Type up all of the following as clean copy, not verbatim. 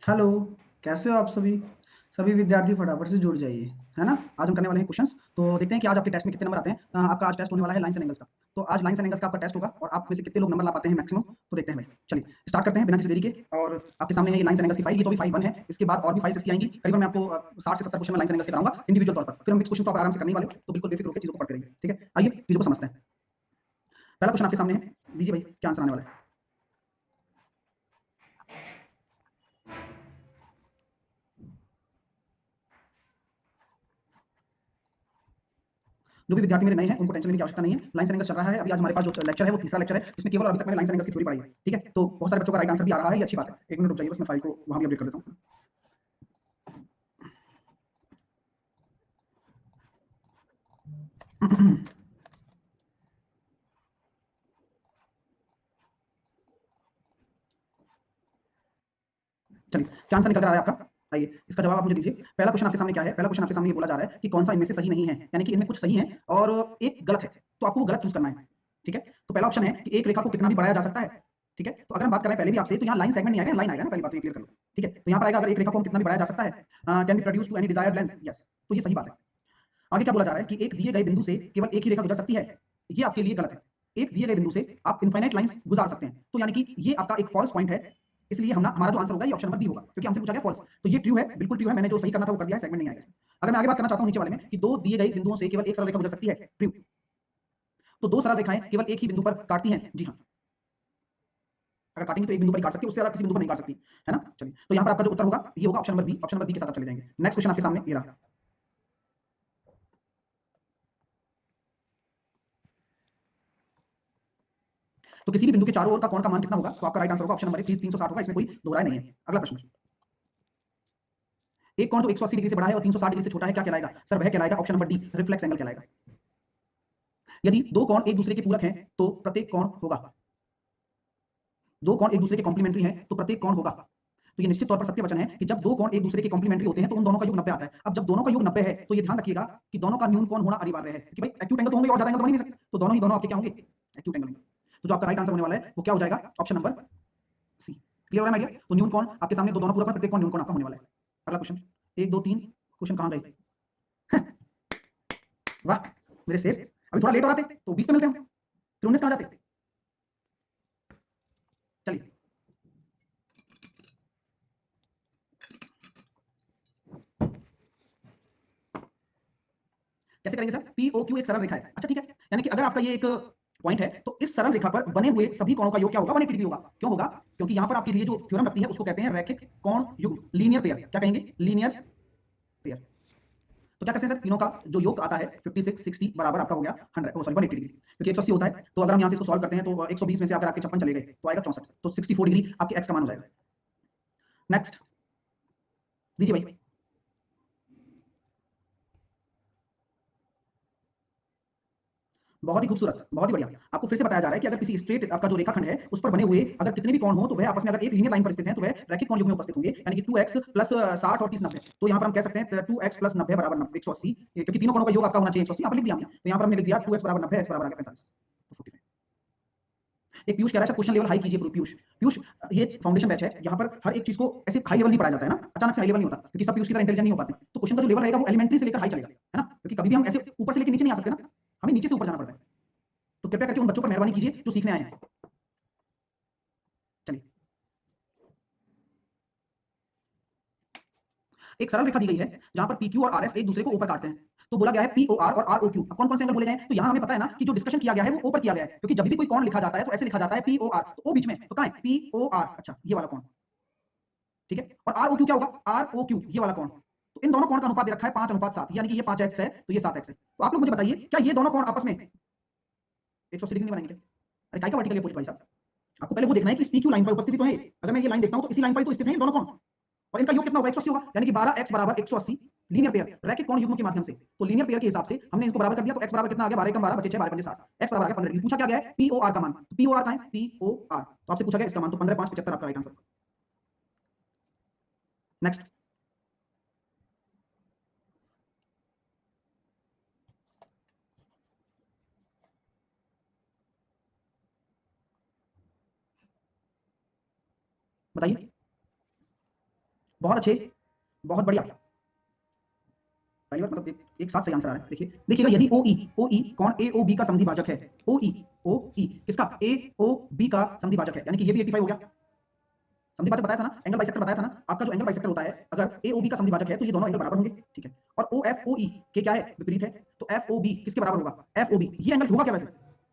Hello, कैसे हो आप सभी? सभी विद्यार्थी फटाफट से जुड़ जाइए, है ना? आज हम करने वाले हैं क्वेश्चंस, तो देखते हैं कि आज आपके टेस्ट में कितने नंबर आते हैं। आपका आज टेस्ट होने वाला है लाइन्स एंड एंगल्स का। तो आज लाइन्स एंड एंगल्स का आपका टेस्ट होगा और आप में से कितने लोग नंबर ला पाते हैं मैक्सिमम, तो देखते हैं भाई। चलिए, स्टार्ट करते हैं बिना किसी देरी के। और आपके सामने है ये लाइन्स एंड एंगल्स की फाइल, ये तो अभी फाइल 1 है। इसके बाद और भी फाइल्स इसकी आएँगी। करीबन मैं आपको 60 से 70 क्वेश्चन मैं लाइन्स एंड एंगल्स के कराऊँगा इंडिविजुअल तौर पर। फिर हम मिक्स क्वेश्चन तो आप आराम से करने ही वाले हो, तो बिल्कुल बेफिक्र होके चीज़ों को पढ़ते रहिए, ठीक है? आइए चीज़ों को समझते हैं। पहला क्वेश्चन आपके सामने है, दीजिए भाई क्या आंसर आने वाला है? जो भी विद्यार्थी मेरे नए हैं उनको टेंशन लेने की आवश्यकता नहीं है। लाइन्स एंड एंगल्स चल रहा है। अभी आज हमारे पास जो लेक्चर है वो तीसरा लेक्चर है, जिसमें केवल अभी तक मैंने लाइन्स एंड एंगल्स की थ्योरी पढ़ाई है, ठीक है? तो बहुत सारे बच्चों का राइट आंसर भी आ रहा है, ये अच्छी बात है। 1 मिनट रुक जाइए, बस मैं फाइल को वहाँ भी अपडेट कर देता हूँ। चलिए, क्या आंसर निकल कर आ रहा है आपका? आइए, इसका जवाब आप मुझे दीजिए। पहला क्वेश्चन आपके सामने क्या है? पहला क्वेश्चन आपके सामने ये बोला जा रहा है कि कौन-सा इनमें से सही नहीं है, यानी कि इनमें कुछ सही है और एक गलत है, तो आपको वो गलत चूज़ करना है, ठीक है? तो पहला ऑप्शन है कि एक रेखा को कितना भी बढ़ाया जा सकता है, ठीक है? तो अगर हम बात कर रहे हैं पहले भी आपसे, तो यहाँ लाइन सेगमेंट नहीं आएगा, लाइन आएगा ना, पहली बात तो ये क्लियर कर लो, ठीक है? तो यहाँ पर आएगा अगर एक रेखा को हम कितना भी बढ़ाया जा सकता है, can be produced to any desired length, yes, तो ये सही बात है। आगे क्या बोला जा रहा है कि एक दिए गए बिंदु से केवल एक ही रेखा गुजर सकती है, ये आपके लिए गलत है। एक दिए गए बिंदु से आप इनफाइनाइट लाइंस गुजार सकते हैं, तो यानी कि ये आपका एक फॉल्स पॉइंट है। इसलिए हमारा जो आंसर होगा ये ऑप्शन नंबर बी होगा, क्योंकि हमसे पूछा गया फॉल्स, तो ये ट्रू है, बिल्कुल ट्रू है। मैंने जो सही करना था वो कर दिया है, सेगमेंट नहीं आएगा इसमें। अगर मैं आगे बात करना चाहता हूँ नीचे वाले में कि दो दिए गए बिंदुओं से केवल एक सरल रेखा गुजर सकती है, ट्रू। तो दो सरल रेखाएं केवल एक ही बिंदु पर काटती हैं, जी हाँ। अगर काटेंगे तो एक बिंदु पर ही काट सकती है, उससे ज्यादा किसी बिंदु पर नहीं काट सकती, है ना? चलिए, तो यहाँ पर आपका जो उत्तर होगा ये होगा option number B. Option number B के साथ आप चले जाएंगे। नेक्स्ट क्वेश्चन आपके सामने ये रहा। तो किसी भी बिंदु के चारों ओर का कोण का मान कितना होगा? तो आपका राइट आंसर होगा ऑप्शन नंबर ए 360 होगा, इसमें कोई दो राय नहीं है। अगला प्रश्न, एक कोण जो 180 डिग्री से बड़ा है और 360 डिग्री से छोटा है, क्या कहलाएगा? सर वह कहलाएगा option number D, reflex angle कहलाएगा। यदि दो कोण एक दूसरे के पूरक हैं तो प्रत्येक कोण होगा, दो कोण एक दूसरे के कॉम्प्लीमेंट्री हैं तो प्रत्येक कोण होगा। तो ये निश्चित तौर पर सत्य वचन है कि जब दो कोण एक दूसरे के कॉम्प्लीमेंट्री होते हैं तो उन दोनों का योग 90 आता है। अब जब दोनों का योग 90 है तो ये ध्यान रखिएगा कि दोनों का न्यून कोण होना अनिवार्य है, कि भाई एक्यूट एंगल तो होंगे और ज्यादा एंगल तो बन ही नहीं सकते, तो दोनों ही दोनों आपके क्या होंगे? एक्यूट एंगल होंगे। तो जो आपका राइट आंसर होने वाला है वो क्या हो जाएगा? Option number C. क्लियर हो रहा है माय डियर? तो न्यून कोण आपके सामने, दो दोनों पूरक में प्रत्येक कोण न्यून कोण आपका होने वाला है। अगला क्वेश्चन, 1 2 3 क्वेश्चन कहां गए? वाह मेरे शेर, अभी थोड़ा लेट हो रहा थे तो 20 पे मिलते हैं, फिर 19 कहां जाते? चलिए, कैसे करेंगे सर? पी ओ क्यू एक सरल रेखा है, अच्छा ठीक है। यानी कि अगर आपका ये एक पॉइंट है तो इस सरल रेखा पर बने हुए सभी कोणों का योग क्या होगा? 180 डिग्री होगा। क्यों होगा? क्योंकि यहां पर आपके लिए जो थ्योरम लगती है उसको कहते हैं रैखिक कोण युग्म, लीनियर पेयर। क्या कहेंगे? Linear pair. तो क्या करते हैं सर, तीनों का जो योग आता है 56 60 बराबर आपका हो गया 100, सॉरी 180 डिग्री, क्योंकि 180 होता है। तो अगर हम यहां से इसको सॉल्व करते हैं तो 120 में से अगर आपके 56 चले गए तो आएगा 64, तो 64 डिग्री आपके एक्स का मान हो जाएगा। नेक्स्ट दीजिए भाई। बहुत ही खूबसूरत, बहुत ही बढ़िया। आपको फिर से बताया जा रहा है कि अगर किसी स्ट्रेट आपका जो रेखाखंड है उस पर बने हुए अगर कितने भी कोण हो तो वह आपस में अगर एक लीनियर लाइन पर स्थित हैं तो वह रैखिक कोण युग्म में उपस्थित होंगे, यानी कि 2x प्लस 60 और 30 90। तो यहाँ पर हम कह सकते हैं 2x प्लस 90 बराबर 180, क्योंकि तीनों कोणों का योग आपका होना चाहिए 180। यहाँ पर लिख दिया हमने, तो यहाँ पर हमने लिख दिया 2x बराबर 90, x बराबर आ गया 45, तो 45। एक पीयूष कह रहा है क्वेश्चन लेवल हाई कीजिए पीयूष। पीयूष, ये फाउंडेशन बैच है, यहाँ पर हर एक चीज को ऐसे हाई लेवल नहीं पढ़ाया जाता है ना, अचानक से हाई लेवल नहीं होता, क्योंकि सब पीयूष की तरह इंटेलिजेंट नहीं हो पाते। तो क्वेश्चन का जो लेवल रहेगा वो एलिमेंट्री से लेकर हाई चलेगा, है ना? क्योंकि कभी भी हम ऐसे ऊपर से लेकर नीचे नहीं आ सकते ना, हमें नीचे से ऊपर जाना पड़ता है। तो कृपया करके उन बच्चों पर मेहरबानी कीजिए जो सीखने आए हैं। चलिए, एक सरल रेखा दी गई है जहां पर PQ और RS एक दूसरे को ऊपर काटते हैं। तो बोला गया है POR और ROQ। अब कौन कौन से एंगल बोले गए हैं? तो यहाँ हमें पता है ना कि जो डिस्कशन किया गया है वो ऊपर किया गया है, क्योंकि जब भी कोई कोण लिखा जाता है तो ऐसे लिखा जाता है POR, तो O बीच में, तो कहां है? POR, अच्छा ये वाला कोण, ठीक है। और ROQ क्या होगा? ROQ ये वाला कोण। तो इन दोनों कोण का अनुपात दे रखा है 5:7, यानी कि ये 5x है तो ये 7x है। तो आप लोग मुझे बताइए क्या ये दोनों कोण आपस में 180 डिग्री नहीं बनाएंगे क्या? अरे काय का वर्टिकल अपोजिट भाई साहब? आपको पहले वो देखना है कि इस PQ लाइन पर उपस्थिति तो है। अगर मैं ये लाइन देखता हूं तो इसी लाइन पर ही तो स्थित है ये दोनों कोण, और इनका योग कितना होगा? 180 होगा, यानी कि 12x बराबर 180 लीनियर पेयर रैखिक कोण युग्म के माध्यम से। तो लीनियर पेयर के हिसाब से हमने इसको बराबर कर दिया, तो x बराबर कितना आ गया? 12 कम 12 बचे 6, 12 पंजे 7, x बराबर आ गया 15 डिग्री। पूछा क्या गया है? POR का मान। तो POR कहां है? POR, तो आपसे पूछा गया इसका मान, तो 15 5 75 आपका राइट आंसर। नेक्स्ट बताइए। बहुत अच्छे, बहुत बढ़िया। पहली बार मतलब एक साथ सही आंसर आ रहा है। देखिए देखिएगा, यदि OE कौन AOB का समद्वि भाजक है, OE किसका, AOB का समद्वि भाजक है, यानी कि ये भी 85 हो गया। समद्वि भाजक बताया था ना, एंगल बाइसेक्टर बताया था ना, आपका जो एंगल बाइसेक्टर होता है अगर AOB का समद्वि भाजक है तो ये दोनों एंगल बराबर होंगे, ठीक है। और OFOE के क्या है, विपरीत है। तो FOB किसके बराबर होगा, FOB, ये एंगल होगा क्या वैसे,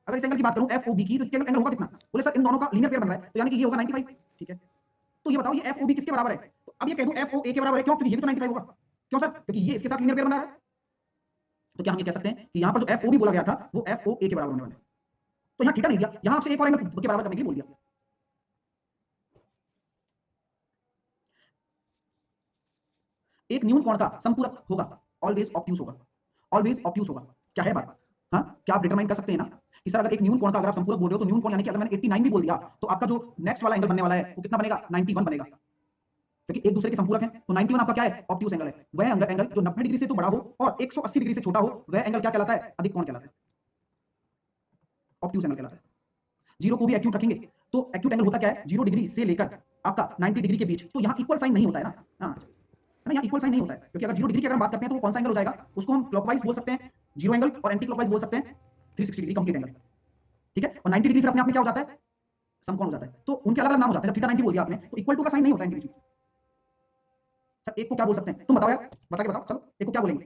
अगर इस एंगल की बात करूं FOB की, तो ये एंगल होगा कितना, बोले सर इन दोनों का लीनियर पेयर बन रहा है, तो यानी कि ये होगा 95, ठीक है। तो ये बताओ ये FOB किसके बराबर है, तो अब ये कह दूं FOA के बराबर है, क्यों, क्योंकि ये भी तो 95 होगा। क्यों सर, क्योंकि ये इसके साथ लीनियर पेयर बना रहा है। तो क्या हम ये कह सकते हैं कि यहाँ पर जो FOB बोला गया था वो FOA के बराबर होने वाला है। तो यहाँ थीटा नहीं दिया, यहाँ आपसे एक और एंगल के बराबर करने के लिए बोल दिया। एक न्यून कोण का संपूरक होगा, ऑलवेज ऑब्ट्यूज होगा, ऑलवेज ऑब्ट्यूज होगा। क्या है बात, हाँ, क्या आप डिटरमाइन कर सकते हैं ना कि सर अगर एक न्यून कोण का अगर आप संपूरक बोल रहे हो तो न्यून कोण यानी कि अगर मैंने 89 भी बोल दिया तो आपका जो नेक्स्ट वाला एंगल बनने वाला है वो कितना बनेगा, 91 बनेगा, क्योंकि एक दूसरे के संपूरक हैं। तो 91 आपका क्या है, ऑब्ट्यूज एंगल है। वह एंगल जो 90 डिग्री से तो बड़ा हो और 180 डिग्री से छोटा हो, वह एंगल क्या कहलाता है, अधिक कोण कहलाता है, ऑब्ट्यूज एंगल कहलाता है। जीरो को भी एक्यूट रखेंगे तो एक्यूट एंगल होता क्या है, 0 डिग्री से लेकर आपका 90 डिग्री के बीच। तो यहाँ इक्वल साइन नहीं होता है ना, हाँ है ना, यहाँ इक्वल साइन नहीं होता है, क्योंकि अगर 0 डिग्री की अगर हम बात करते हैं तो वो कौन सा एंगल हो जाएगा, उसको हम क्लॉकवाइज बोल सकते हैं 0 एंगल, और एंटी क्लॉकवाइज बोल सकते हैं 360 डिग्री कंप्लीट एंगल, ठीक है। और 90 डिग्री फिर अपने आप में क्या हो जाता है, समकोण हो जाता है। तो उनके अलग अलग नाम हो जाते हैं। जब थीटा 90 बोल दिया आपने तो इक्वल टू का साइन नहीं होता है इनके बीच में। सर एक को क्या बोल सकते हैं, तुम बताओ यार, बता के बताओ, चलो एक को क्या बोलेंगे,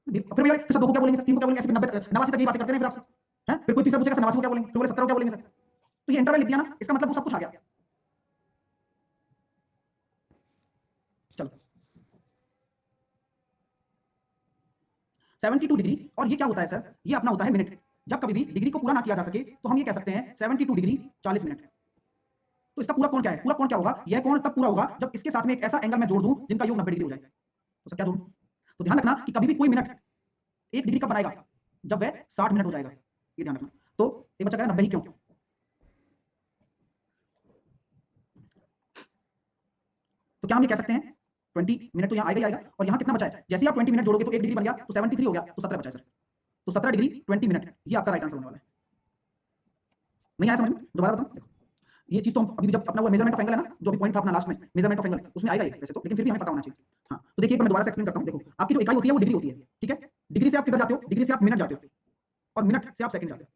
फिर भैया फिर दो को क्या बोलेंगे, तीन को क्या बोलेंगे, ऐसे 90 89 तक ये बातें करते हैं फिर आपसे, हैं, फिर कोई तीसरा पूछेगा 89 को क्या बोलेंगे, फिर बोले 70 को क्या बोलेंगे सर। तो ये इंटरवल लिख दिया ना, इसका मतलब वो सब कुछ आ गया। चलो 72 डिग्री, और ये क्या होता है सर, ये अपना होता है मिनट। जब कभी भी डिग्री को पूरा ना किया जा सके तो हम ये कह सकते हैं 72 डिग्री 40 मिनट। तो इसका पूरा कोण क्या है, पूरा कोण क्या होगा, यह कोण तब पूरा होगा जब इसके साथ में एक ऐसा एंगल मैं जोड़ दूं जिनका योग 90 डिग्री हो जाए। तो सर क्या जोड़ूं, तो ध्यान रखना कि कभी भी कोई मिनट 1 डिग्री कब बनाएगा, जब वह 60 मिनट हो जाएगा, ये ध्यान रखना। तो एक बच्चा कह रहा है 90 ही क्यों, तो क्या हम ये कह सकते हैं 20 मिनट तो यहाँ आएगा ही आएगा, और यहाँ कितना बचा है, जैसे ही आप 20 मिनट जोड़ोगे तो 1 डिग्री बन गया, तो 73 हो गया, तो 17 बचा है सर। तो 17 डिग्री 20 मिनट, ये आपका राइट आंसर होने वाला है। नहीं आया समझ में, दोबारा बताऊं, देखो ये चीज तो हम अभी जब अपना वो मेजरमेंट ऑफ एंगल है ना, जो भी पॉइंट था अपना लास्ट में मेजरमेंट ऑफ एंगल, उसमें आएगा ये वैसे तो, लेकिन फिर भी हमें पता होना चाहिए। हाँ तो देखिए एक बार मैं दोबारा से एक्सप्लेन करता हूँ। देखो आपकी जो इकाई होती है वो डिग्री होती है, ठीक है। डिग्री से आप किधर जाते हो, डिग्री से आप मिनट जाते हो, और मिनट से आप सेकंड जाते हो।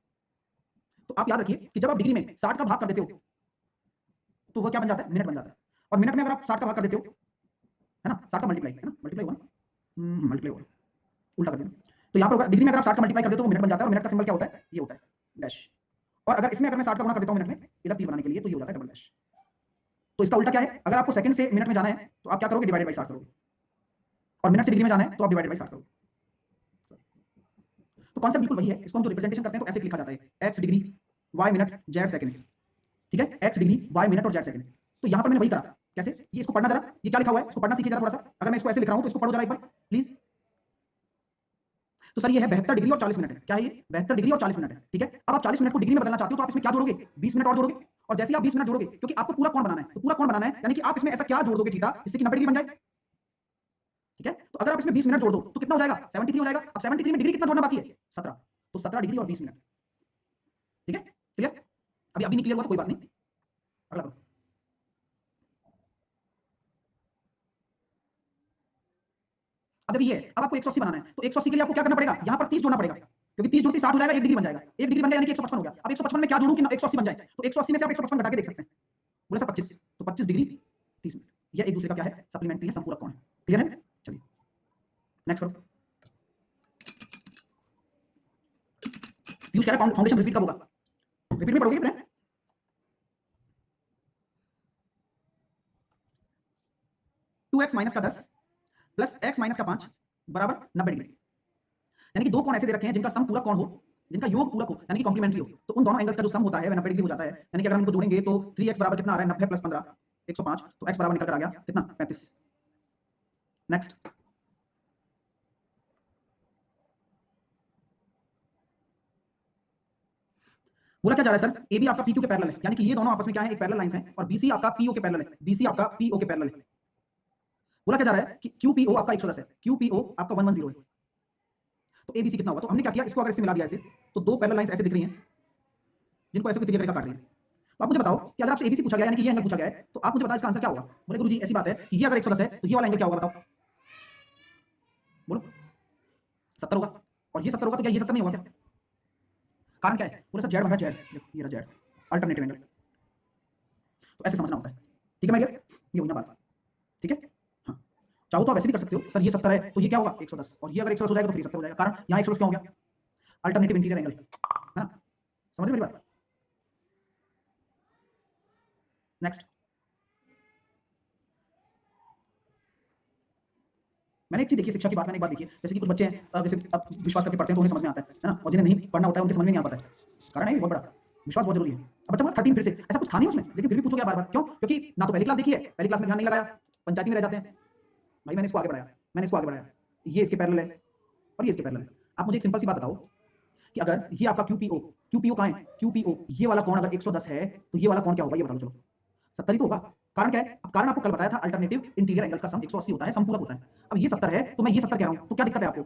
तो आप याद रखिए कि जब आप डिग्री में 60 का भाग कर देते हो तो वो क्या बन जाता है, मिनट बन जाता है। और मिनट में अगर आप 60 का भाग कर देते हो, है ना, 60 का मल्टीप्लाई, है ना, मल्टीप्लाई हुआ, मल्टीप्लाई हुआ, उल्टा कर देना। तो यहाँ पर डिग्री में अगर आप 60 का मल्टीप्लाई कर देते हो तो मिनट बन जाता है, और मिनट का सिंबल क्या होता है, ये होता है डैश। और अगर इसमें अगर मैं 60 का गुणा कर देता हूँ मिनट में, इधर तीर बनाने के लिए, तो ये हो जाता है डबल डैश। तो इसका उल्टा क्या है, अगर आपको सेकंड से मिनट में जाना है तो आप क्या करोगे, डिवाइडेड बाई 60 करोगे, और मिनट से डिग्री में जाना है तो आप डिवाइडेड बाई 60 करोगे। तो कॉन्सेप्ट बिल्कुल वही है, इसको हम जो रिप्रेजेंटेशन करते हैं तो ऐसे लिखा जाता है, x degree y minute z second, ठीक है, x डिग्री y मिनट और z सेकंड। तो यहाँ पर मैंने वही करा, कैसे, ये इसको पढ़ना जरा, ये क्या लिखा हुआ है, इसको पढ़ना सीखिए जरा थोड़ा सा। अगर मैं इसको ऐसे लिख रहा हूँ तो इसको पढ़ो जरा एक बार प्लीज। तो सर ये है 72 डिग्री और 40 मिनट है, क्या है ये, 72 डिग्री और 40 मिनट है, ठीक है। अब आप 40 मिनट को डिग्री में बदलना चाहते हो तो आप इसमें क्या जोड़ोगे, 20 मिनट और जोड़ोगे। और जैसे ही आप 20 मिनट जोड़ोगे, क्योंकि आपको पूरा कोण बनाना है, तो पूरा कोण बनाना है यानी कि आप इसमें ऐसा क्या जोड़ दोगे थीटा जिससे कि 90 डिग्री बन जाए, ठीक है। तो अगर आप इसमें 20 मिनट जोड़ दो तो कितना हो जाएगा, 73 हो जाएगा। अब 73 में डिग्री कितना जोड़ना बाकी है, 17, तो 17 डिग्री और 20 मिनट, ठीक है, क्लियर। अभी अभी नहीं क्लियर हुआ तो कोई बात नहीं, अगला करो। अब देखिए अब आपको 180 बनाना है, तो 180 के लिए आपको क्या करना पड़ेगा, यहाँ पर 30 जोड़ना पड़ेगा, क्योंकि 30 जोड़ती 60 हो जाएगा, 1 डिग्री बन जाएगा, 1 डिग्री बन गया यानी कि 155 हो गया। अब 155 में क्या जोड़ूं कि 180 बन जाए, तो 180 में से आप 155 घटा के देख सकते हैं, बोले सर 25, तो 25 डिग्री 30 मिनट, यह एक दूसरे का क्या है, सप्लीमेंट्री है, संपूरक कोण है, क्लियर है। चलिए नेक्स्ट करो। पीयूष कह रहा है फाउंडेशन रिपीट कब होगा, रिपीट में पढ़ोगे अपने, टू एक्स माइनस का 10 प्लस एक्स माइनस का 5 बराबर 90 डिग्री। यानी कि दो कोण ऐसे दे रखे हैं जिनका सम पूरक कोण हो, जिनका योग पूरक हो, यानी कि कॉम्प्लीमेंट्री हो, तो उन दोनों एंगल्स का जो सम होता है वह 90 डिग्री हो जाता है। यानी कि अगर हम इनको जोड़ेंगे तो 3x बराबर कितना आ रहा है, 90 प्लस 15 105, तो x बराबर निकल कर आ गया कितना, 35। नेक्स्ट, बोला क्या जा रहा है सर, AB आपका PQ के पैरेलल है, यानी कि ये दोनों आपस में क्या है, एक पैरेलल लाइंस हैं, और BC आपका PO के पैरेलल है, BC आपका PO के पैरेलल है। बोला क्या जा रहा है कि QPO आपका 110 है, QPO आपका 110 है, तो ABC कितना होगा। तो हमने क्या किया, इसको अगर इससे मिला दिया ऐसे, तो दो पैरेलल लाइंस ऐसे दिख रही हैं जिनको ऐसे कोई त्रिज्या रेखा काट रही है। तो आप मुझे बताओ कि अगर आपसे एबीसी पूछा गया यानी कि ये एंगल पूछा गया है तो आप मुझे बताओ इसका आंसर क्या होगा। बोले गुरुजी ऐसी बात है कि ये अगर 110 है तो ये वाला एंगल क्या होगा बताओ। बोलो 70 होगा। और ये 70 होगा तो क्या ये 70 नहीं होगा क्या? कारण क्या है? बोले सर जेड बन रहा है, जेड देखो ये रहा जेड, अल्टरनेटिव एंगल। तो ऐसे समझना होता है। ठीक है मैं ये हुई ना बात। ठीक है हाँ, चाहो तो आप वैसे भी कर सकते हो, सर ये 70 है तो ये क्या होगा 110, और ये अगर 110 हो जाएगा तो फिर 70 हो जाएगा। कारण यहाँ 110 क्यों हो गया? अल्टरनेटिव इंटीरियर एंगल है ना। समझ मेरी बात। नेक्स्ट, मैंने एक चीज देखी शिक्षा की बात, मैंने एक बात देखी है, जैसे कि कुछ बच्चे हैं जैसे अब विश्वास करके पढ़ते हैं तो उन्हें समझ में आता है ना, और जिन्हें नहीं पढ़ना होता है उनके समझ में नहीं आ पाता है। कारण है ये बहुत बड़ा, विश्वास बहुत जरूरी है। अब बच्चा बोला 13 फिर से, ऐसा कुछ था नहीं उसमें, लेकिन फिर भी पूछो गया बार बार, क्यों? क्योंकि ना तो पहली क्लास देखी है, पहली क्लास में ध्यान नहीं लगाया, पंचायती में रह जाते हैं। भाई मैंने इसको आगे बढ़ाया, मैंने इसको आगे बढ़ाया, ये इसके पैरेलल है और ये इसके पैरेलल है। आप मुझे एक सिंपल सी बात बताओ कि अगर ये आपका क्यूपीओ, क्यूपीओ कहाँ है? क्यूपीओ ये वाला कोण अगर 110 है तो ये वाला कोण क्या होगा ये बता दो चलो। 70 ही तो होगा। कारण क्या है? अब कारण आपको कल बताया था, अल्टरनेटिव इंटीरियर एंगल्स का सम 180 होता है, समपूरक होता है। अब ये 70 है तो मैं ये 70 कह रहा हूं, तो क्या दिक्कत है आपको?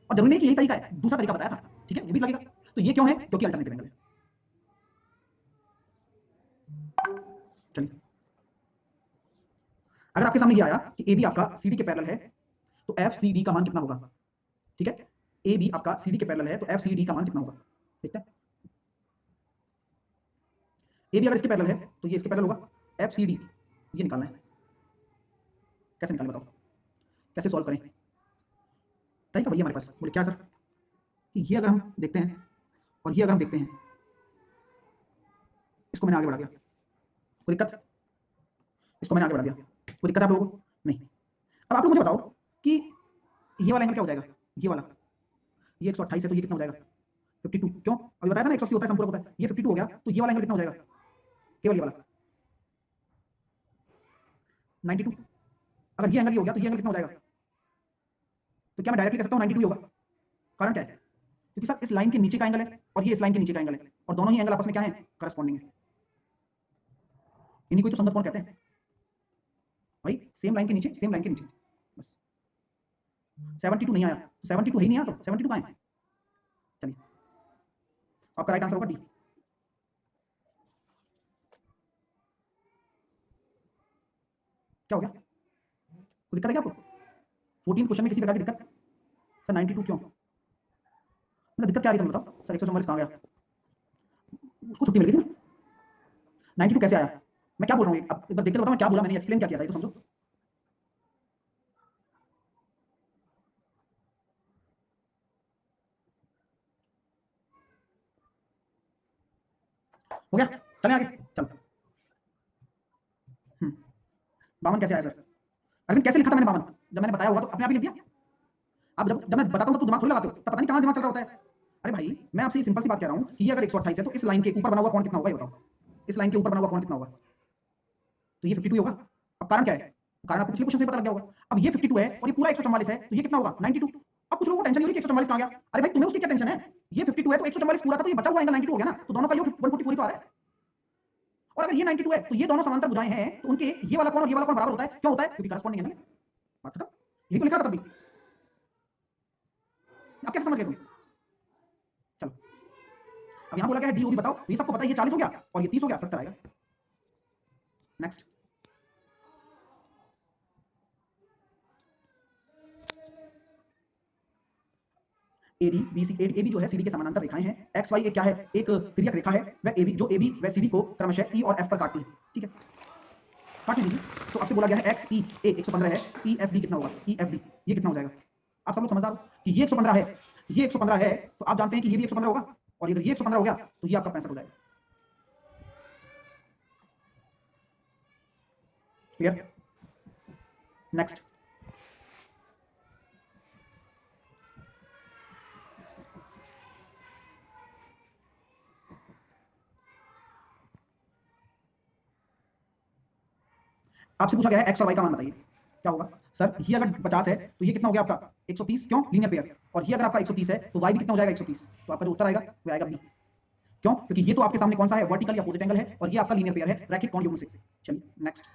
और जरूरी नहीं कि यही तरीका है, दूसरा तरीका बताया था। ठीक है ये भी लगेगा। तो ये क्यों है? क्योंकि अल्टरनेटिव एंगल है। चलिए, अगर आपके सामने ये आया कि ए बी आपका सी डी के पैरेलल है तो एफ सी डी का मान कितना होगा? ठीक है, ए बी आपका सी डी के पैरेलल है तो एफ सी डी का मान कितना होगा? ठीक है, ए बी अगर इसके पैरेलल है तो ये इसके पैरेलल होगा, एफ सी डी ये निकालना है। कैसे निकालें बताओ, कैसे सॉल्व करें? तरीका भैया हमारे पास। बोले क्या सर? कि ये अगर हम देखते हैं और ये अगर हम देखते हैं, इसको मैंने आगे बढ़ा दिया, कोई दिक्कत? इसको मैंने आगे बढ़ा दिया, कोई दिक्कत है आप लोगों को? नहीं। अब आप लोग मुझे बताओ कि ये वाला एंगल क्या हो जाएगा? ये वाला, ये 128 है तो ये कितना हो जाएगा? 52। क्यों? अभी बताया था ना 180 होता है, संपूरक होता है। ये 52 हो गया तो ये वाला एंगल कितना हो जाएगा? केवल ये वाला 92। अगर ये एंगल ये हो गया तो ये एंगल कितना हो जाएगा? तो क्या मैं डायरेक्टली कह सकता हूँ 92 ही होगा? कारण क्या है? क्योंकि सर इस लाइन के नीचे का एंगल है और ये इस लाइन के नीचे का एंगल है, और दोनों ही एंगल आपस में क्या है? करस्पॉन्डिंग है। इन्हीं को तो संगत कोण कहते हैं भाई, सेम लाइन के नीचे, सेम लाइन के नीचे। बस 72 नहीं आया तो 72 ही नहीं आया, तो 72 कहां है? चलिए आपका राइट आंसर होगा डी। क्या हो गया? कोई दिक्कत है क्या आपको? 14 क्वेश्चन में किसी प्रकार की दिक्कत? सर 92 क्यों? मतलब दिक्कत क्या आ रही है तुम बताओ? सर 144 कहां गया? उसको छुट्टी मिल गई थी ना। 92 कैसे आया? मैं क्या बोल रहा हूँ अब एक बार देखते बताओ मैं क्या बोला, मैंने एक्सप्लेन क्या किया था ये तो समझो। हो गया? चलें आगे, चलो। 52 कैसे आया सर? अरविंद कैसे लिखा था मैंने 52? जब मैंने बताया होगा तो अपने आप ही लिख दिया। आप जब मैं बताता हूँ तो दिमाग थोड़ी लगाते हो, तब पता नहीं कहाँ दिमाग चल रहा होता है। अरे भाई मैं आपसे सिंपल सी बात कह रहा हूँ कि ये अगर 128 है तो इस लाइन के ऊपर बना हुआ कोण कितना होगा ये बताओ। इस लाइन के ऊपर बना हुआ कोण कितना होगा? तो ये 52 होगा। अब कारण क्या है? कारण आपको पिछले क्वेश्चन से पता लग गया होगा। अब ये 52 है और ये पूरा 144 है तो ये कितना होगा? 92। अब कुछ लोगों को टेंशन हो रही है कि 144 कहां गया? अरे भाई तुम्हें उसकी क्या टेंशन है? ये 52 है तो 144 पूरा था तो ये बचा हुआ एंगल 92 हो गया ना, तो दोनों का योग 144 तो आ रहा है। और अगर ये 92 है तो ये दोनों समांतर भुजाएं हैं तो उनके ये वाला कोण और ये वाला कोण बराबर होता है। क्यों होता है? क्योंकि करस्पॉन्डिंग है। बात खत्म। यही तो लिखा था तब भी। अब कैसे समझ गए तुम? चलो अब यहां बोला गया है डी ओ बी बताओ, तो ये सबको पता है ये 40 हो गया और ये 30 हो गया, 70 आएगा। नेक्स्ट, एडी बीसी, एबी जो है सीडी के समानांतर रेखाएं हैं। एक्स वाई एक क्या है? एक तिर्यक रेखा है, वह एबी जो एबी व सीडी को क्रमशः ई और एफ पर काटती है। ठीक है, काट लीजिए। तो आपसे बोला गया है एक्स ई ए 115 है, ई एफ डी कितना होगा? ई एफ डी ये कितना हो जाएगा? आप सब लोग समझदार हो कि ये 115 है, ये 115 है, तो आप जानते हैं कि ये भी 115 होगा, और अगर ये 115 हो गया तो ये आपका 65 हो जाएगा। क्लियर? नेक्स्ट, आपसे पूछा गया है एक्स और वाई का मान बताइए, क्या होगा? सर ये अगर 50 है तो ये कितना हो गया आपका? 130। क्यों? Linear pair. और ये अगर आपका 130 है तो वाई भी कितना हो जाएगा? 130। तो आपका जो उत्तर आएगा वो आएगा बी। क्यों? क्योंकि ये तो आपके सामने कौन सा है? वर्टिकल या अपोजिट एंगल है, और ये आपका लीनियर पेयर है, रैखिक कोण युग्म से। चलिए नेक्स्ट।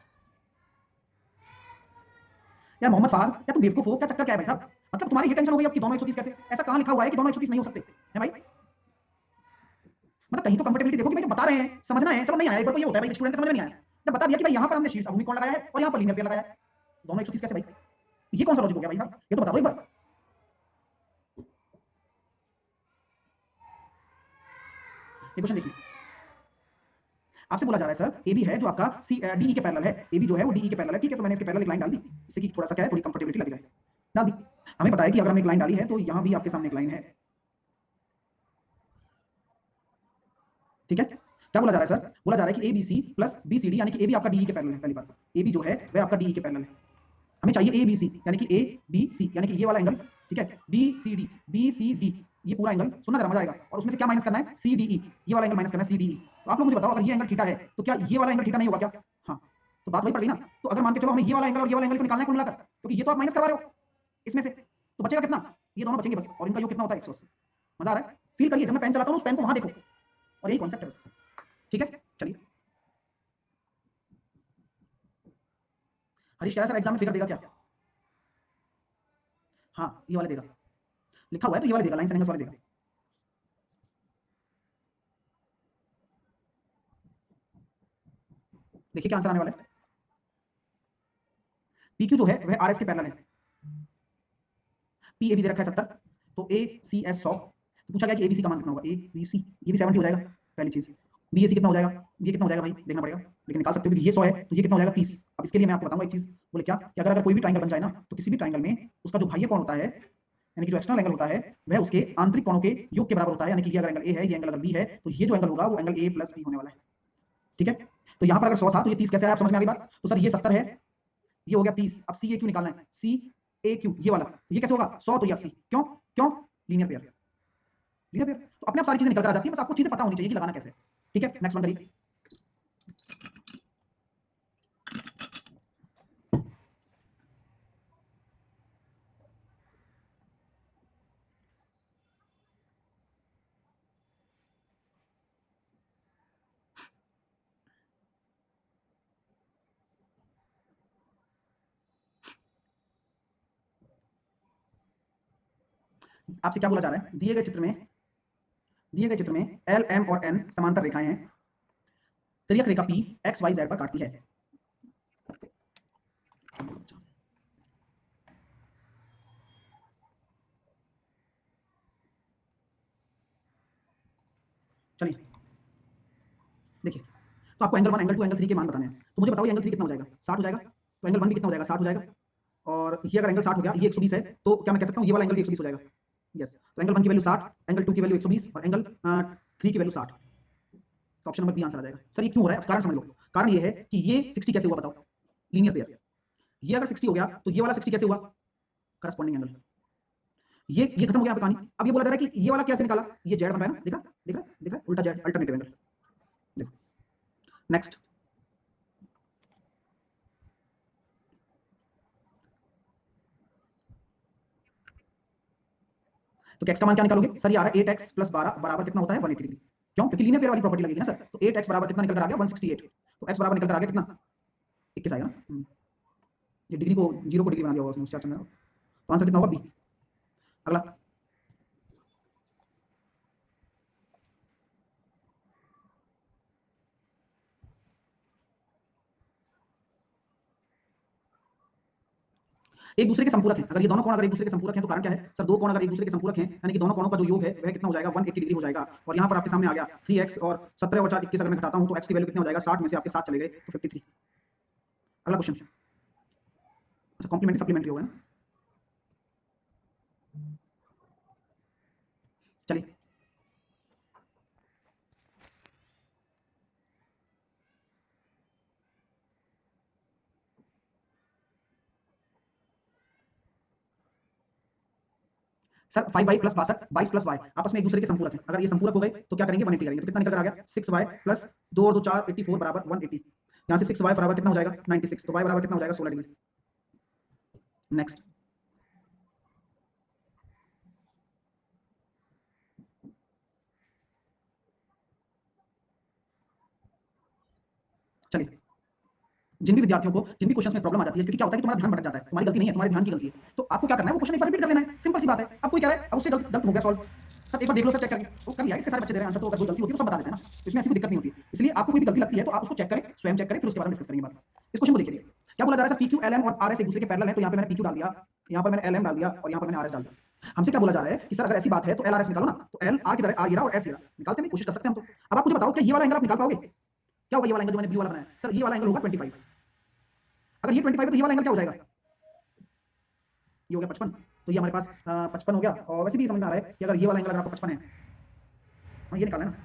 यार मोहम्मद फहद, या तुम बेवकूफ हो क्या? चक्कर क्या है भाई साहब? मतलब तुम्हारी ये टेंशन हो गई अब कि दोनों 130 कैसे? ऐसा कहां लिखा हुआ है कि दोनों 130 नहीं हो सकते हैं भाई? मतलब कहीं तो कंफर्टेबिलिटी देखो कि भाई जब बता रहे हैं समझना है, चलो नहीं आया एक बार तो ये होता है भाई स्टूडेंट के समझ में नहीं आया, जब बता दिया कि भाई यहाँ पर हमने शीर्ष अभूमि कोण लगाया है और यहाँ पर लीनियर पेयर लगाया है, दोनों 130 कैसे भाई, ये कौन सा लॉजिक हो गया भाई साहब, ये तो बता दो एक बार। ये क्वेश्चन देखिए, आपसे बोला जा रहा है सर AB है जो आपका DE के पैरेलल है, AB जो है वो DE के पैरेलल है, ठीक है, तो मैंने इसके पैरेलल एक लाइन डाल दी, इससे कि थोड़ा सा क्या है, थोड़ी कंफर्टेबिलिटी लग जाए, डाल दी। हमें पता है कि अगर हम एक लाइन डाली है तो यहाँ भी आपके सामने एक लाइन है, ठीक है। क्या बोला जा रहा है सर, बोला जा रहा है कि ABC प्लस BCD यानी कि AB आपका DE के पैरेलल है, पहली बात AB जो है वह आपका DE के पैरेलल है, हमें चाहिए ABC यानी कि ABC यानी कि ये वाला एंगल, ठीक है, BCD ये पूरा एंगल, सुनना जरा मजा आएगा, और उसमें से क्या माइनस करना है, CDE, ये वाला एंगल माइनस करना है CDE। तो आप लोग मुझे बताओ अगर ये एंगल थीटा है तो क्या ये वाला एंगल थीटा नहीं होगा क्या, हाँ, तो बात वही पड़ गई ना। तो अगर मान के चलो हमें ये वाला एंगल और ये वाला एंगल को निकालना है कुल मिलाकर, क्योंकि ये तो आप माइनस करवा रहे हो इसमें से, तो बचेगा कितना, ये दोनों बचेंगे बस, और इनका योग कितना होता है 180। मजा आ रहा है, फील करिए, जब मैं पेन चलाता हूँ उस पेन को वहां देखो, और यही कॉन्सेप्ट है बस, ठीक है। चलिए, हरीश कह रहा है सर एग्जाम में फिगर देगा क्या, हाँ ये वाले देगा, लिखा हुआ है तो ये वाले देगा, लाइन एंगल्स वाले देगा। देखिए क्या आंसर आने वाला है, PQ जो है वह RS के पैरेलल है, PAB दे रखा है 70, तो ACS 100, तो पूछा गया कि ABC का मान कितना होगा, ABC ये भी 70 हो जाएगा, पहली चीज, BAC कितना हो जाएगा, ये कितना हो जाएगा भाई देखना पड़ेगा, लेकिन निकाल सकते हो क्योंकि ये 100 है तो ये कितना हो जाएगा 30। अब इसके लिए मैं आपको बताऊंगा एक चीज, बोले क्या कि अगर कोई भी ट्रायंगल बन जाए ना तो किसी भी ट्रायंगल में उसका जो बाह्य कोण होता है यानी कि जो एक्सटर्नल एंगल होता है वह उसके आंतरिक कोणों के योग के बराबर होता है, यानी कि ये अगर एंगल A है, ये एंगल अगर B है, तो ये जो एंगल होगा वो एंगल A प्लस B होने वाला है, ठीक है। तो यहाँ पर अगर 100 था तो ये 30 कैसे आया, आप समझ में आ गई बात, तो सर ये 70 है, ये हो गया 30, अब CAQ निकालना है, CAQ ये वाला, तो ये कैसे होगा 100 तो ये 80, क्यों क्यों, लीनियर पेयर, लीनियर पेयर, तो अपने आप सारी चीजें निकल कर आ जाती है, बस आपको चीजें पता होनी चाहिए कि लगाना कैसे, ठीक है। नेक्स्ट वन करिए, आपसे क्या बोला जा रहा है, दिए गए चित्र में एल एम और एन समांतर रेखाएं हैं, तिर्यक रेखा P एक्स वाई जेड पर काटती है, चलिए देखिए, तो आपको एंगल 1 एंगल 2 एंगल 3 के मान बताने हैं, तो मुझे बताओ ये एंगल 3 कितना हो जाएगा, 60 हो जाएगा, तो एंगल 1 भी कितना हो जाएगा, 60 हो जाएगा, और ये अगर एंगल 60 हो गया, ये 120 है, तो क्या मैं कह सकता हूँ ये वाला एंगल भी 120 हो जाएगा, यस, तो एंगल 1 की वैल्यू 60, एंगल 2 की वैल्यू 120 और एंगल 3 की वैल्यू 60, तो ऑप्शन नंबर बी आंसर आ जाएगा। सर ये क्यों हो रहा है, कारण समझ लो, कारण ये है कि ये 60 कैसे हुआ बताओ, लीनियर पेयर, ये अगर 60 हो गया तो ये वाला 60 कैसे हुआ, करस्पॉन्डिंग एंगल, ये खत्म हो गया यहाँ पे कहानी। अब ये बोला जा रहा है कि ये वाला कैसे निकाला, ये जेड बन रहा है ना, दिख रहा है उल्टा जेड, अल्टरनेटिव एंगल, देखो नेक्स्ट, तो x का मान क्या निकालोगे, सर ये आ रहा है 8x प्लस 12 बराबर कितना होता है 180 डिग्री, क्यों, क्योंकि लीनियर पेयर वाली प्रॉपर्टी लगेगी ना सर, तो 8x बराबर कितना निकल कर आ गया 168, तो x बराबर निकल कर आ गया कितना 21 आएगा ना, ये डिग्री को जीरो को डिग्री बना दिया होगा उसने उस चार्ट में, तो आंसर कितना होगा बी। अगला, एक दूसरे के संपूरक हैं, अगर ये दोनों कोण अगर एक दूसरे के संपूरक हैं तो कारण क्या है, सर दो कोण अगर एक दूसरे के संपूरक हैं यानी कि दोनों कोणों का जो योग है वह कितना हो जाएगा 180 डिग्री हो जाएगा, और यहाँ पर आपके सामने आ गया 3x और 17 और 4 21 अगर मैं घटाता हूँ तो x की वैल्यू कितना हो जाएगा, 60 में से आपके 7 चले गए तो 53। अगला क्वेश्चन, अच्छा कॉम्प्लीमेंट्री सप्लीमेंट्री होगा ना, चलिए sir 5y plus 62 22 plus y आपस में एक दूसरे के संपूरक हैं, अगर ये संपूरक हो गए तो क्या करेंगे 180 करेंगे, तो कितना निकल कर आ गया 6y प्लस 2 और 2 4 84 बराबर 180, यहाँ से 6y बराबर कितना हो जाएगा 96, तो y बराबर कितना हो जाएगा 16 डिग्री। नेक्स्ट, चलिए जिन भी विद्यार्थियों को जिन भी क्वेश्चंस में प्रॉब्लम आ जाती है, क्योंकि क्या होता है कि तुम्हारा ध्यान भटक जाता है, तुम्हारी गलती नहीं है, तुम्हारे ध्यान की गलती है, तो आपको क्या करना है वो क्वेश्चन एक बार रिपीट कर लेना है, सिंपल सी बात है। अब कोई कह रहा है अब उससे गलत हो गया सॉल्व, सर एक बार देख लो सर, चेक करके वो कर लिया, इतने सारे बच्चे दे रहे हैं आंसर, तो अगर कोई गलती होती है तो सब बता देते हैं ना, तो इसमें ऐसी कोई दिक्कत नहीं होती। इसलिए आपको कोई भी गलती लगती है तो आप उसको चेक करें, स्वयं चेक करें, फिर उसके बाद हम डिस्कस करेंगे बात। इस क्वेश्चन को देखिए, क्या बोला जा रहा है सर, PQ LM और RS एक दूसरे के पैरेलल है, तो यहाँ पे मैंने PQ डाल दिया, यहाँ पर मैंने LM डाल दिया और यहाँ पर मैंने RS डाल दिया। हमसे क्या बोला जा रहा है कि सर अगर ऐसी बात है तो LRS निकालो ना, तो L R की तरह R ये रहा और S ये रहा, निकालते हैं, कोशिश कर सकते हैं हम तो। अब आप मुझे बताओ, क्या ये वाला एंगल आप निकाल पाओगे? क्या होगा ये वाला एंगल जो मैंने ब्लू वाला बनाया? सर ये वाला एंगल होगा 25। अगर ये 25 है तो ये वाला एंगल क्या हो जाएगा? ये हो गया 55, तो ये हमारे पास 55 हो गया। और वैसे भी समझ में आ रहा है कि अगर ये वाला एंगल अगर आपको 55 है, हाँ ये निकालना है ना,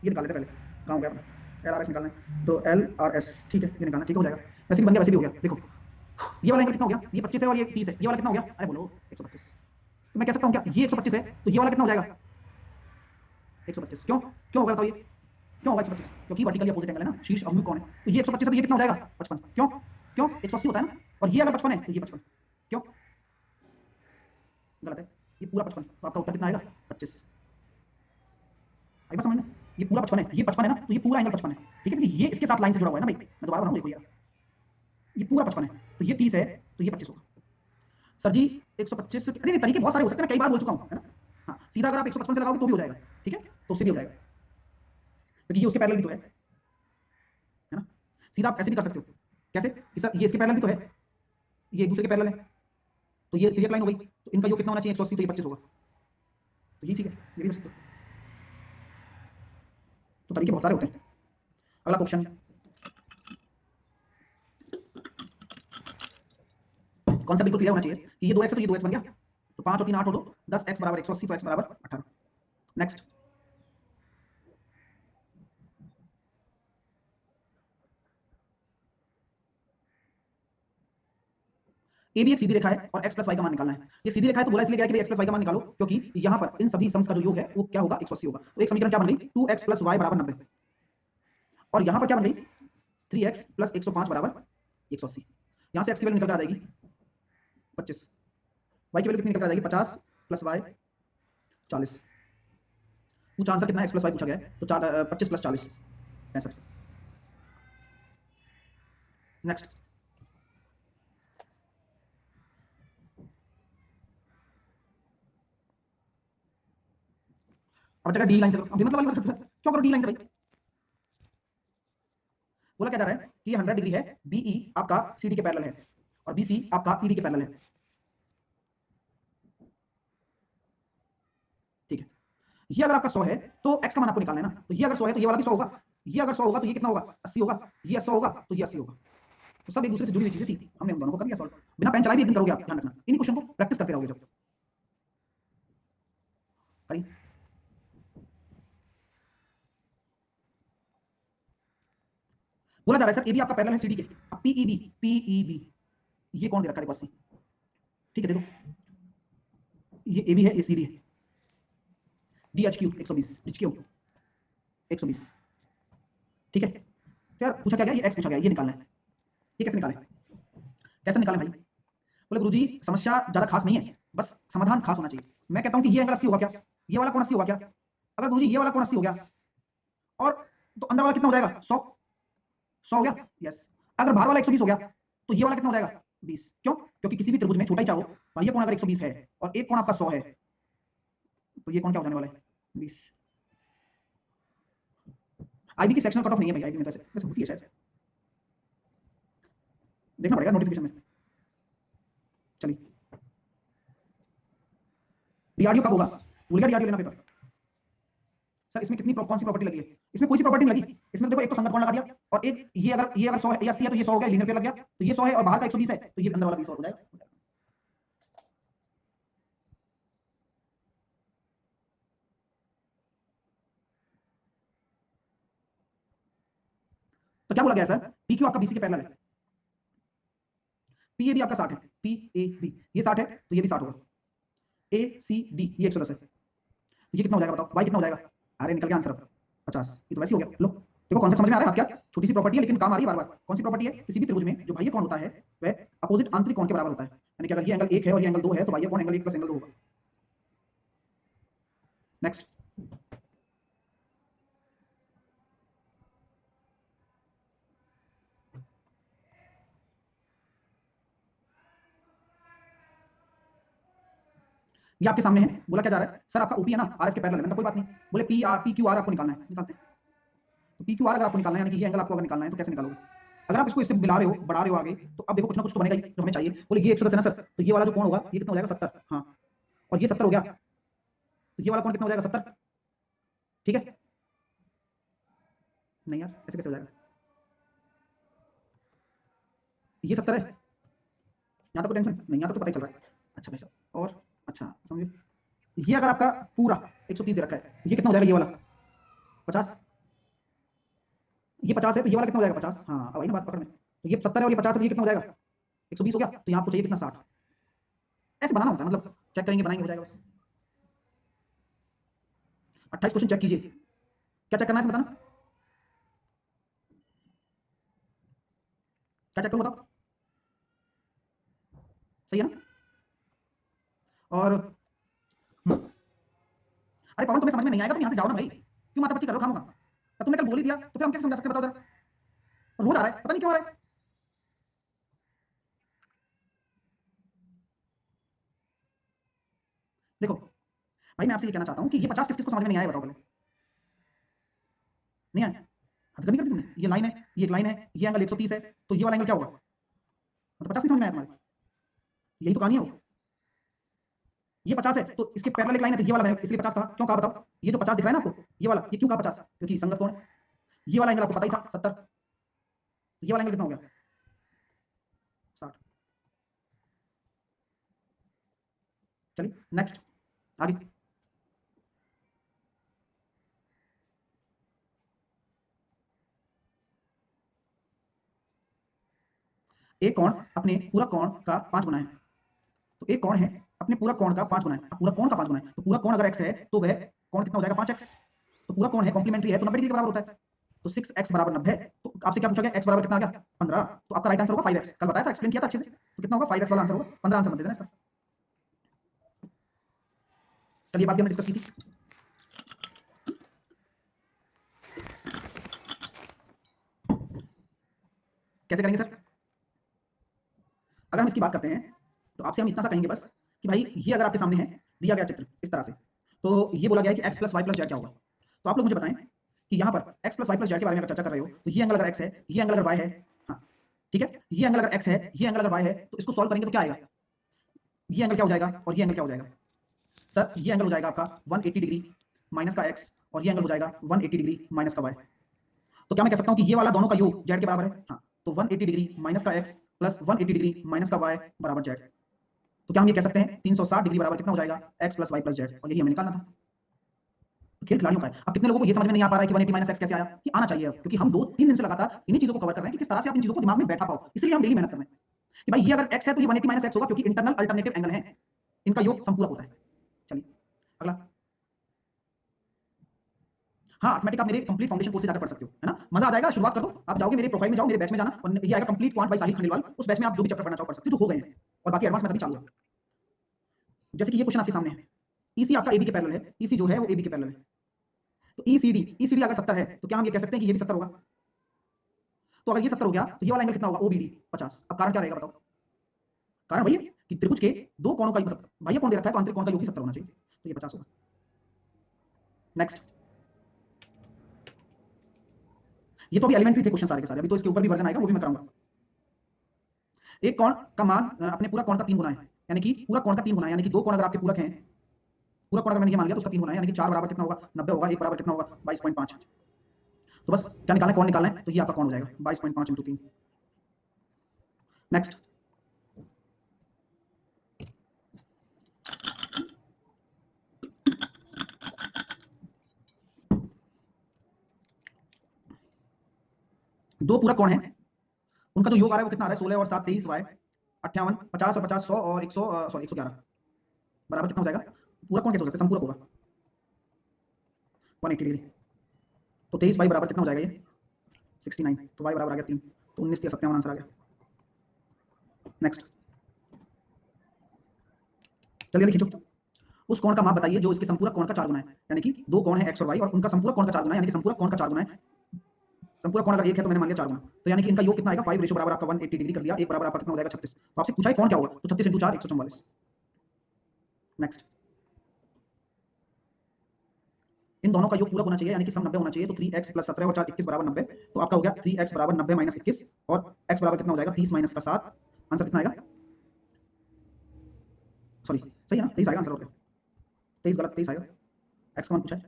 ये निकाल लेते पहले, कहाँ हो गया अपना LRS निकालना है, तो LRS ठीक है, ये निकालना ठीक हो जाएगा। वैसे भी बन गया, वैसे भी हो गया। देखो ये वाला एंगल कितना हो गया, ये 25 है और ये 30 है, ये वाला कितना हो गया, अरे बोलो 125। तो मैं कह सकता हूँ क्या ये 125 है तो ये वाला कितना हो जाएगा 125? क्यों क्यों होगा बताओ, ये क्यों होगा 125? क्योंकि वर्टिकली अपोजिट एंगल है ना, शीर्ष अभिमुख कोण है, तो ये 125 है तो ये कितना हो जाएगा 55। क्यों क्यों 180 होता है ना, और ये अगर 55 है तो ये 55, क्यों गलत है, ये पूरा 55, तो आपका उत्तर कितना आएगा 25। आई बात समझ में, ये पूरा 55 है, ये 55 है ना, तो ये पूरा एंगल 55 है, ठीक है, क्योंकि ये इसके साथ लाइन से जुड़ा हुआ है ना भाई, मैं दोबारा बनाऊं, देखो ये पूरा 55 है, तो ये 30 है तो ये 25 होगा। सर जी 125 नहीं नहीं, तरीके बहुत सारे हो सकते हैं, मैं कई बार बोल चुका हूं, है ना। हाँ सीधा अगर आप 155 से लगाओगे तो भी हो जाएगा, ठीक है, तो उससे भी हो जाएगा, क्योंकि ये उसके पैरेलल भी तो है ना। सीधा आप ऐसे भी कर सकते हो, कैसे कि सर ये इसके पैरेलल भी तो है, ये एक दूसरे के पैरेलल है, तो ये तिरक लाइन हो गई, तो इनका योग कितना होना चाहिए 180, तो ये 25 होगा, तो ये ठीक है, ये भी कर सकते हो। तो तरीके बहुत सारे होते हैं। अगला क्वेश्चन, कॉन्सेप्ट बिल्कुल क्लियर होना चाहिए कि ये 2x है तो ये 2x बन गया, तो 5 और 3 8 हो, 10x बराबर 180, तो x बराबर 18। नेक्स्ट, ए भी एक सीधी रेखा है और x प्लस वाई का मान निकालना है। ये सीधी रेखा है तो बोला इसलिए गया कि भाई x प्लस वाई का मान निकालो, क्योंकि यहाँ पर इन सभी सम्स का जो योग है वो क्या होगा 180 होगा। तो एक समीकरण क्या बन गई 2x प्लस वाई बराबर 90, और यहाँ पर क्या बन गई 3x प्लस 105 बराबर 180। यहाँ से x की वैल्यू निकल कर आ जाएगी 25, y की वैल्यू कितनी निकल कर आ जाएगी 50 प्लस वाई 40। पूछा आंसर कितना है, x प्लस वाई पूछा गया है, तो 25 प्लस 40 65। नेक्स्ट, अब जगह डी लाइन से करो, मतलब वाली बात करते हैं। क्यों करो डी लाइन से भाई, बोला क्या जा रहा है कि ये 100 डिग्री है, बीई आपका सीडी के पैरेलल है और बीसी आपका ईडी के पैरेलल है, ठीक है। ये अगर आपका 100 है तो x का मान आपको निकालना है ना, तो ये अगर 100 है तो ये वाला भी 100 होगा, ये अगर 100 होगा तो ये कितना होगा 80 होगा, ये 100 होगा तो ये 80 होगा। तो सब एक दूसरे से जुड़ी हुई चीजें थी, हमने उन दोनों को कर लिया सॉल्व, बिना पेन चलाए भी एक दिन करोगे आप, ध्यान रखना इन क्वेश्चन को प्रैक्टिस करते रहोगे जब करिए। बोला जा रहा है सर ए बी आपका पैरेलल है सीडी के, अब पीईबी ये कौन दे रखा है देखो 80, ठीक है, देखो ये ए बी है, ये सी डी है, D H Q 120, H Q 120, ठीक है। तो यार पूछा क्या गया, ये एक्स पूछा गया, ये निकालना है, ये कैसे निकालें, कैसे निकालें भाई? बोले गुरुजी समस्या ज्यादा खास नहीं है, बस समाधान खास होना चाहिए। मैं कहता हूं कि ये एंगल 80 होगा क्या, ये वाला कोण 80 होगा क्या, अगर गुरुजी ये वाला कोण 80 हो गया और तो अंदर वाला कितना हो जाएगा 100, 100 हो गया, यस। अगर बाहर वाला 120 हो गया तो ये वाला कितना हो जाएगा 20, क्यों, क्योंकि किसी भी त्रिभुज में छोटा ही चाहो बाह्य कोण अगर 120 है और एक कोण आपका 100 है, तो ये कोण क्या हो जाने वाला है 20। आईबी की सेक्शनल कट ऑफ नहीं है भाई, आईबी में तो ऐसे होती है शायद, देखना पड़ेगा नोटिफिकेशन में। चलिए डीआरडीओ कब होगा, भूल गया डीआरडीओ लेना पेपर। सर इसमें कितनी कौन सी प्रॉपर्टी लगी है, इसमें कोई सी प्रॉपर्टी नहीं लगी, इसमें देखो एक तो संगत कोण लगा दिया, और एक ये अगर 100 है या 80 है तो ये 100 हो गया, लीनियर पेयर लग गया, तो ये 100 है और बाहर का 120 है, तो ये अंदर वाला 20 और हो जाएगा। तो क्या बोला गया सर, पी क्यू आपका बीसी के पैरेलल है, पी ए बी आपका 60 है, पी ए बी ये 60 है तो ये भी 60 होगा, ए सी डी ये 110 है, तो ये कितना हो जाएगा बताओ, वाई कितना हो जाएगा, अरे निकल गया आंसर 50, ये तो वैसे ही हो गया। लो देखो कॉन्सेप्ट समझ में आ रहा है, क्या छोटी सी प्रॉपर्टी है लेकिन काम आ रही है बार बार। कौन सी प्रॉपर्टी है, किसी भी त्रिभुज में जो बाह्य कोण होता है वह अपोजिट आंतरिक कोण के बराबर होता है, यानी कि अगर ये एंगल 1 है और ये एंगल 2 है तो बाह्य कोण एंगल 1 प्लस एंगल 2 होगा। नेक्स्ट, ये आपके सामने है, बोला क्या जा रहा है, सर आपका ओपी है ना आर एस के पैरेलल है, कोई बात नहीं, बोले पी क्यू आर आपको निकालना है, निकालते हैं। तो पी क्यू आर अगर आपको निकालना है, यानी कि ये एंगल आपको अगर निकालना है तो कैसे निकालोगे? अगर आप इसको इससे मिला रहे हो, बढ़ा रहे हो आगे, तो अब देखो कुछ ना कुछ तो बनेगा ही जो हमें चाहिए। बोले ये 110 है ना सर, तो ये वाला जो कोण होगा ये कितना हो जाएगा 70, हाँ, और ये 70 हो गया, तो ये वाला कोण कितना हो जाएगा 70, ठीक है? नहीं यार, ऐसे कैसे हो जाएगा? ये 70 है, यहाँ तक तो टेंशन नहीं, यहाँ तक तो पता ही चल रहा है। अच्छा भाई साहब, और अच्छा समझिए, ये अगर आपका पूरा 130 दे रखा है, ये कितना हो जाएगा, ये वाला 50, ये 50 है तो ये वाला कितना हो जाएगा 50, हाँ अब आई ना बात पकड़ में, तो ये 70 है और ये 50 है, तो ये कितना हो जाएगा 120 हो गया, तो यहाँ आपको चाहिए कितना 60, ऐसे बनाना होता है, मतलब चेक करेंगे बनाएंगे हो जाएगा बस। 28 क्वेश्चन चेक कीजिए, क्या चेक करना है इसमें बताना, क्या चेक करूं बताओ, सही है ना? और अरे पवन तुम्हें समझ में नहीं आएगा, तुम यहाँ से जाओ ना भाई, क्यों माथा पच्ची कर रहे हो खामोगा, तब तुमने कल बोल ही दिया तो फिर हम कैसे समझा सकते हैं, बताओ जरा, रोज आ रहा है पता नहीं क्यों आ रहा है। देखो भाई मैं आपसे ये कहना चाहता हूँ कि ये 50 किस किस को समझ में नहीं आया बताओ पहले, नहीं आया, हद नहीं कर दी तुमने, ये लाइन है, ये एक लाइन है, ये एंगल 130 है, तो ये वाला एंगल क्या होगा, मतलब 50 नहीं समझ में आया तुम्हारे, यही तो कहानी है वो, ये 50 है तो इसके पैरेलल एक लाइन है, तो ये वाला मैंने इसलिए 50 कहा, क्यों कहा बताओ, ये जो 50 दिख रहा है ना आपको, ये वाला, ये क्यों कहा 50, क्योंकि संगत कोण है, ये वाला एंगल आपको पता ही था 70, तो ये वाला एंगल कितना हो गया 60, चलिए नेक्स्ट आगे। एक कोण अपने पूरा कोण का 5 गुना है, तो एक कोण है अपने पूरा कोण का 5 गुना है, पूरा कोण का 5 गुना है, तो पूरा कोण अगर x है तो वह कोण कितना हो जाएगा 5x, तो पूरा कोण है कॉम्प्लीमेंट्री है तो 90 डिग्री के बराबर होता है, तो 6x बराबर 90, तो आपसे क्या पूछा गया x बराबर कितना आ गया 15, तो आपका राइट आंसर होगा 5x, कल बताया था एक्सप्लेन किया था अच्छे से, तो कितना होगा 5x वाला आंसर होगा 15, आंसर बन देना इसका। चलिए बात भी हमने डिस्कस की थी, कैसे करेंगे सर, अगर हम इसकी बात करते हैं तो आपसे हम इतना सा कहेंगे बस कि भाई ये अगर आपके सामने है दिया गया चित्र इस तरह से, तो ये बोला गया है कि x plus y plus z क्या होगा, तो आप लोग मुझे बताएं कि यहाँ पर x plus y plus z के बारे में अगर चर्चा कर रहे हो तो ये एंगल अगर x है, ये एंगल अगर y है, हाँ ठीक है, ये एंगल अगर x है, ये एंगल अगर y है, तो इसको सॉल्व करेंगे तो क्या आएगा, ये एंगल क्या हो जाएगा और ये एंगल क्या हो जाएगा, सर ये एंगल हो जाएगा आपका 180 डिग्री माइनस का x, और ये एंगल हो जाएगा 180 डिग्री माइनस का y, तो क्या मैं कह सकता हूँ कि ये वाला दोनों का योग z के बराबर है, हाँ तो 180 डिग्री माइनस का x प्लस 180 डिग्री माइनस का y बराबर z, तो क्या हम ये कह सकते हैं 360 डिग्री बराबर कितना हो जाएगा x plus y plus z, और यही हमें निकालना था, तो खेल खिलाड़ियों का है। अब कितने लोगों को ये समझ में नहीं आ पा रहा है कि 180 माइनस एक्स कैसे आया, कि आना चाहिए अब, क्योंकि हम 2-3 दिन से लगातार इन्हीं चीजों को कवर कर रहे हैं कि किस तरह से आप इन चीजों को दिमाग में बैठा पाओ, इसलिए हम डेली मेहनत कर रहे हैं कि भाई ये अगर x है तो ये 180 माइनस एक्स होगा, क्योंकि इंटरनल अल्टरनेटिव एंगल है, इनका योग संपूरक होता है। चलिए अगला, हाँ अर्थमेटिक आप मेरे कंप्लीट फाउंडेशन कोर्स से जाकर पढ़ सकते हो, है ना, मजा आ जाएगा, शुरुआत कर दो, आप जाओगे मेरे प्रोफाइल में जाओ, मेरे बैच में जाना, और ये आएगा कंप्लीट क्वांट बाय साहिल खंडेलवाल, उस बैच में आप जो भी चैप्टर पढ़ना चाहो पढ़ सकते हो, जो हो गए हैं, और बाकी एडवांस में भी चालू है। जैसे कि ये क्वेश्चन आपके सामने है, ईसी आपका एबी के पैरेलल है, ईसी जो है वो एबी के पैरेलल है, तो ईसीडी अगर 70 है तो क्या हम ये कह सकते हैं कि ये भी 70 होगा, तो अगर ये 70 हो गया तो ये वाला एंगल कितना होगा ओबीडी 50, अब कारण क्या रहेगा बताओ, कारण वही है कि त्रिभुज के दो कोणों का मतलब बाह्य कोण दे रखा है तो आंतरिक कोण का योग भी 70 होना चाहिए, तो ये 50 होगा। नेक्स्ट, ये तो अभी एलिमेंट्री थे क्वेश्चन सारे के सारे, अभी तो इसके ऊपर भी वर्जन आएगा वो भी मैं कराऊंगा। एक कोण का मान अपने पूरा कोण का 3 गुना है, यानी कि पूरा कोण का 3 गुना है, यानी कि दो कोण अगर आपके पूरक हैं, पूरा कोण अगर मैंने ये मान लिया तो उसका 3 गुना है, यानी कि 4 बराबर कितना होगा 90 होगा, 1 बराबर कितना होगा 22.5, तो बस क्या निकालना है कोण निकालना है, तो ये आपका कोण हो जाएगा 22.5 × 3। नेक्स्ट, दो पूरक कोण हैं, उनका जो योग आ रहा है वो कितना आ रहा है 16 और 7 23 वाई 58 50 और 50 100 और 100 सॉरी 111 बराबर कितना हो जाएगा, पूरा कोण कैसे हो सकता है, संपूरक होगा 180 डिग्री, तो 23 वाई बराबर कितना हो जाएगा ये 69, तो वाई बराबर आ गया 3, तो 19 के 57 आंसर आ गया। नेक्स्ट, चलिए खींचो, उस कोण का माप बताइए जो इसके संपूरक कोण का 4 गुना है, यानी कि दो कोण है x और y और उनका संपूरक कोण का 4 गुना है, यानी कि संपूरक कोण का 4 गुना है, संपूरक कोण अगर एक है तो मैंने मान लिया 4 गुना, तो यानी कि इनका योग कितना आएगा 5 रेशो बराबर आपका 180 डिग्री कर दिया, एक बराबर आपका कितना हो जाएगा 36, तो आपसे पूछा है कोण क्या होगा, तो 36 × 4 144। नेक्स्ट, इन दोनों का योग पूरक होना चाहिए, यानी कि सम 90 होना चाहिए। तो 3x + 17 और 4 21 बराबर 90। तो आपका हो गया 3x बराबर 90 - 21 और x बराबर कितना हो जाएगा 30 - का 7। आंसर कितना आएगा? सॉरी, सही है ना? 23 आएगा आंसर। और क्या 23 गलत, 23 आएगा। x का मान पूछा है।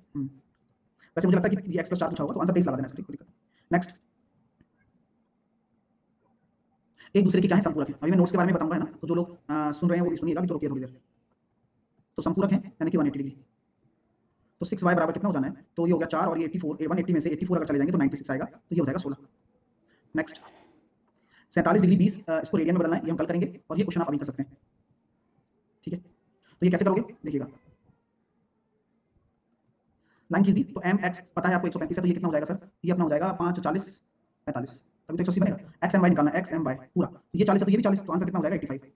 वैसे मुझे लगता है कि ये x + 4 पूछा होगा, तो आंसर 23 लगा देना इसका, ठीक, कोई दिक्कत नहीं। नेक्स्ट, एक दूसरे की क्या है संपूरक है। अभी मैं नोट्स के बारे में बताऊंगा, है ना? तो जो लोग सुन रहे हैं वो भी सुनिएगा, अभी तो रुकिए थोड़ी देर। तो संपूरक है यानी कि 180 डिग्री। तो 6y बराबर कितना हो जाना है? तो ये हो गया 4 और ये 84, 180 में से 84 अगर चले जाएंगे तो 96 आएगा, तो ये हो जाएगा 16। नेक्स्ट, 47 डिग्री 20, इसको रेडियन में बदलना है, ये हम कल करेंगे और ये क्वेश्चन आप अभी कर सकते हैं, ठीक है? तो ये कैसे करोगे देखिएगा। लाइन खींच दी, तो mx पता है आपको 135 है, तो ये कितना हो जाएगा सर? ये अपना हो जाएगा 5 40 45, तभी तो 180 बनेगा। xmy निकालना है, xmy पूरा, तो ये 40 है तो ये भी 40, तो आंसर कितना हो जाएगा 85।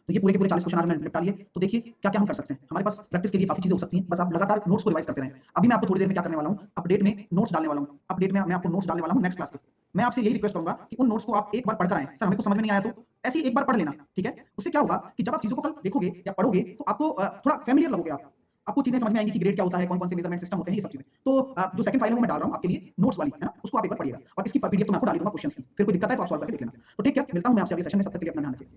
तो ये पूरे के पूरे 40 क्वेश्चन आज मैंने निपटा लिए। तो देखिए क्या क्या हम कर सकते हैं, हमारे पास प्रैक्टिस के लिए काफी चीजें हो सकती हैं, बस आप लगातार नोट्स को रिवाइज करते रहें। अभी मैं आपको थोड़ी देर में क्या करने वाला हूँ, अपडेट में नोट्स डालने वाला हूँ। अपडेट में मैं आपको नोट्स डालने वाला हूँ नेक्स्ट क्लास के। मैं आपसे यही रिक्वेस्ट करूंगा कि उन नोट्स को आप एक बार पढ़कर आएं। सर हमें कुछ समझ में नहीं आया तो ऐसे ही एक बार पढ़ लेना, ठीक है? उससे क्या होगा कि जब आप चीजों को कल देखोगे या पढ़ोगे तो आपको थोड़ा फैमिलियर लगोगे आप, आपको चीजें समझ में आएंगी कि ग्रेड क्या होता है, कौन कौन से मेजरमेंट सिस्टम होते हैं, ये सब चीजें। तो जो सेकंड फाइल है वो मैं डाल रहा हूँ आपके लिए नोट्स वाली, है ना? उसको आप एक बार पढ़िएगा और इसकी पीडीएफ तो मैं आपको डाल दूंगा क्वेश्चंस की, फिर कोई दिक्कत है तो आप सॉल्व करके देख लेना। तो ठीक है, मिलता हूं मैं आपसे अगले सेशन में, तब तक के लिए अपना ध्यान रखिए।